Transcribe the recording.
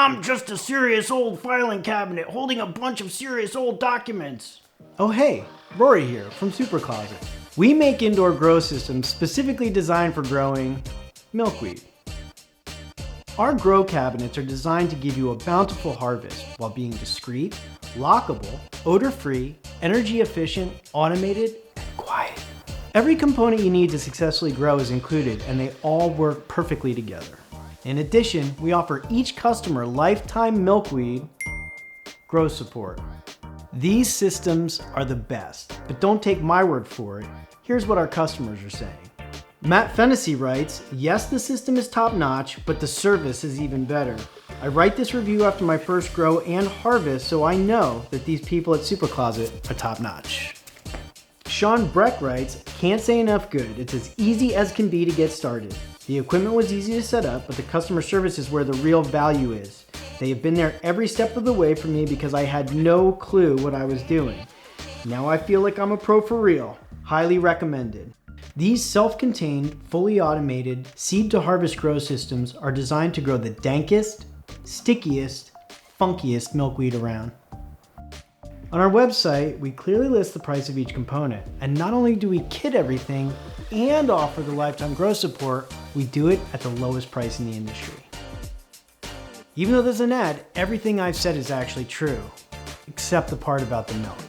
I'm just a serious old filing cabinet holding a bunch of serious old documents. Oh hey, Rory here from SuperCloset. We make indoor grow systems specifically designed for growing milkweed. Our grow cabinets are designed to give you a bountiful harvest while being discreet, lockable, odor-free, energy efficient, automated, and quiet. Every component you need to successfully grow is included, and they all work perfectly together. In addition, we offer each customer lifetime milkweed grow support. These systems are the best, but don't take my word for it. Here's what our customers are saying. Matt Fennessy writes, yes, the system is top-notch, but the service is even better. I write this review after my first grow and harvest, so I know that these people at SuperCloset are top-notch. Sean Breck writes, can't say enough good. It's as easy as can be to get started. The equipment was easy to set up, but the customer service is where the real value is. They have been there every step of the way for me because I had no clue what I was doing. Now I feel like I'm a pro for real. Highly recommended. These self-contained, fully automated seed-to-harvest grow systems are designed to grow the dankest, stickiest, funkiest milkweed around. On our website, we clearly list the price of each component, and not only do we kit everything and offer the lifetime grow support, we do it at the lowest price in the industry. Even though there's an ad, everything I've said is actually true, except the part about the milk.